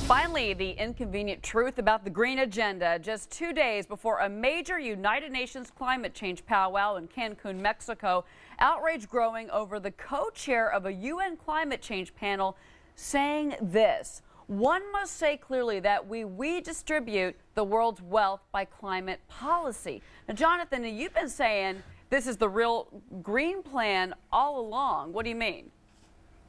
Finally, the inconvenient truth about the green agenda. Just 2 days before a major United Nations climate change powwow in Cancun, Mexico, outrage growing over the co-chair of a UN climate change panel saying this: one must say clearly that we redistribute the world's wealth by climate policy. Now, Jonathan, you've been saying this is the real green plan all along. What do you mean?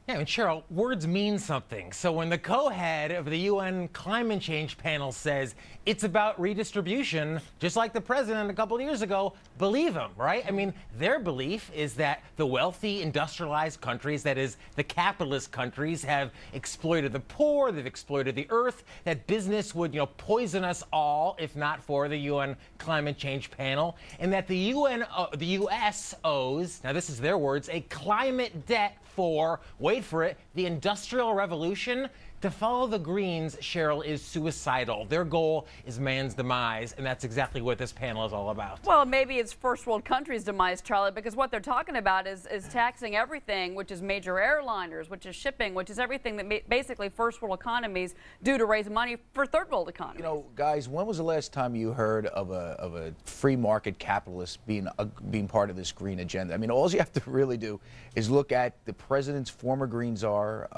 Yeah, and Cheryl, words mean something. So when the co-head of the UN climate change panel says it's about redistribution, just like the president a couple of years ago, believe him, right? I mean, their belief is that the wealthy, industrialized countries, that is, the capitalist countries, have exploited the poor, they've exploited the earth, that business would, poison us all if not for the UN climate change panel, and that the U.S. owes, now this is their words, a climate debt for, wait for it, the Industrial Revolution. To follow the Greens, Cheryl, is suicidal. Their goal is man's demise, and that's exactly what this panel is all about. Well, maybe it's first world countries' demise, Charlie, because what they're talking about is taxing everything, which is major airliners, which is shipping, which is everything that basically first world economies do to raise money for third world economies. Guys, when was the last time you heard of a free market capitalist being part of this green agenda? I mean, all you have to really do is look at the president's former green czar,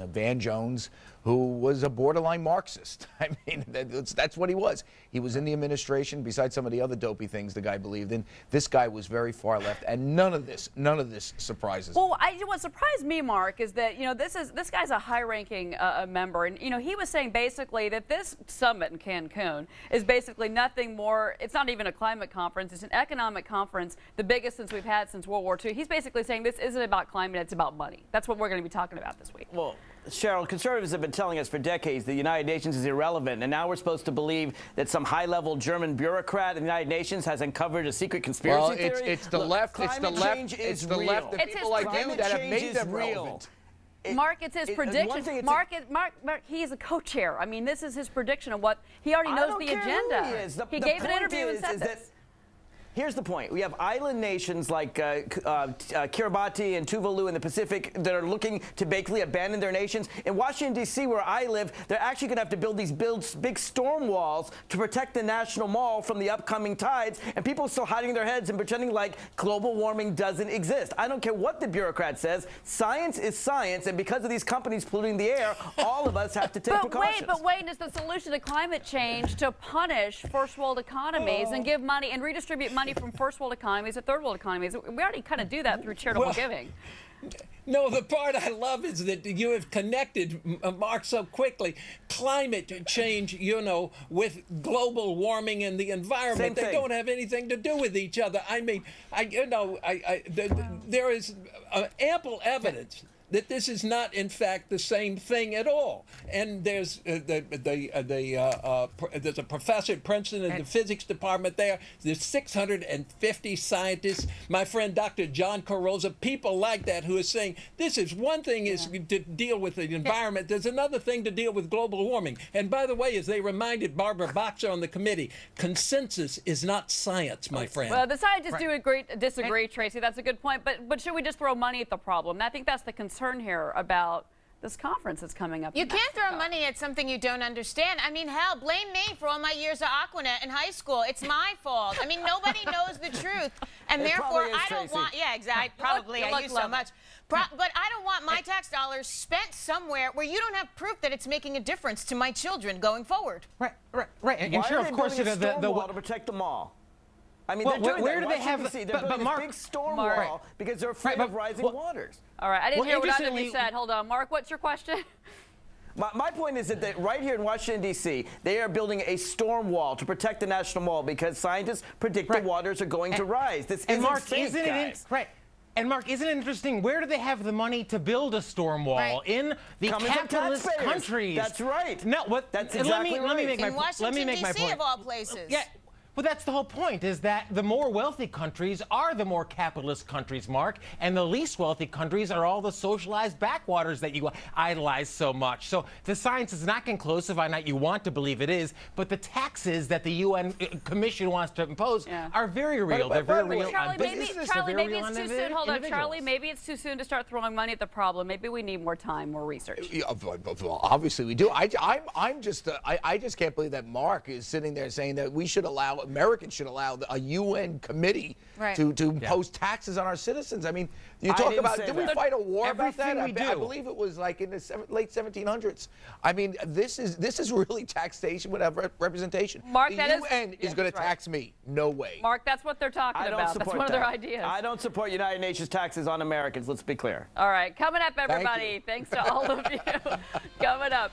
Van Jones, who was a borderline Marxist. I mean, that's what he was. He was in the administration. Besides some of the other dopey things the guy believed in, this guy was very far left, and none of this surprises me. Well, what surprised me, Mark, is that this guy's a high-ranking member, and he was saying basically that this summit in Cancun is basically nothing more. It's not even a climate conference; it's an economic conference, the biggest since we've had since World War II. He's basically saying this isn't about climate; it's about money. That's what we're going to be talking about this week. Well, Cheryl, conservatives have been telling us for decades the United Nations is irrelevant, and now we're supposed to believe that some high-level German bureaucrat in the United Nations has uncovered a secret conspiracy theory. It's the left. It's the left. It's the left. The people like you that have made them relevant. Mark, it's his prediction. Mark, he's a co-chair. I mean, this is his prediction of what he already knows the agenda. He gave an interview and said this. Here's the point. We have island nations like Kiribati and Tuvalu in the Pacific that are looking to basically abandon their nations. In Washington, D.C., where I live, they're actually going to have to build these big storm walls to protect the National Mall from the upcoming tides, and people are still hiding their heads and pretending like global warming doesn't exist. I don't care what the bureaucrat says. Science is science, and because of these companies polluting the air, all of us have to take precautions. But wait, is the solution to climate change to punish first world economies and give money and redistribute money from first world economies to third world economies? We already kind of do that through charitable giving. No, the part I love is that you have connected, Mark, so quickly, climate change, with global warming and the environment. They don't have anything to do with each other. I mean, there is ample evidence that this is not, in fact, the same thing at all. And there's there's a professor at Princeton in the physics department there. There's 650 scientists. My friend Dr. John Carroza, people like that who are saying this is one thing is to deal with the environment. There's another thing to deal with global warming. And by the way, as they reminded Barbara Boxer on the committee, consensus is not science, my friend. Well, the scientists do disagree, Tracy. That's a good point. But should we just throw money at the problem? And I think that's the concern here about this conference that's coming up. You can't throw money at something you don't understand. I mean, hell, blame me for all my years of Aquanet in high school. It's my fault. I mean, nobody knows the truth, and therefore I don't want. Yeah, exactly. Probably I use so much, but I don't want my tax dollars spent somewhere where you don't have proof that it's making a difference to my children going forward. Right. And Why sure, are they of course, building a storm wall to protect them all? I mean, where do they have? They're building this big storm wall because they're afraid of rising waters. All right, I didn't hear what either of you said. Hold on, Mark, what's your question? My point is that right here in Washington, D.C., they are building a storm wall to protect the National Mall because scientists predict the waters are going to rise. This isn't fake, guys. And Mark, isn't it interesting? Where do they have the money to build a storm wall? In the capitalist countries. That's right. No, what? That's exactly in Washington, D.C., of all places. Yeah. Well, that's the whole point, is that the more wealthy countries are the more capitalist countries, Mark, and the least wealthy countries are all the socialized backwaters that you idolize so much. So the science is not conclusive. I know you want to believe it is, but the taxes that the UN Commission wants to impose are very real. They're very real on businesses. Charlie, maybe it's too soon. Hold on, Charlie. Maybe it's too soon to start throwing money at the problem. Maybe we need more time, more research. Yeah, well, obviously we do. I just can't believe that Mark is sitting there saying that we should allow, Americans should allow a UN committee to impose taxes on our citizens. I mean, you talk about, did we fight a war about that? I believe it was like in the late 1700s. I mean, this is really taxation without representation. Mark, the UN is going to tax me. No way. Mark, that's what they're talking about. That's one of their ideas. I don't support United Nations taxes on Americans. Let's be clear. All right, coming up, everybody. Thanks to all of you. Coming up.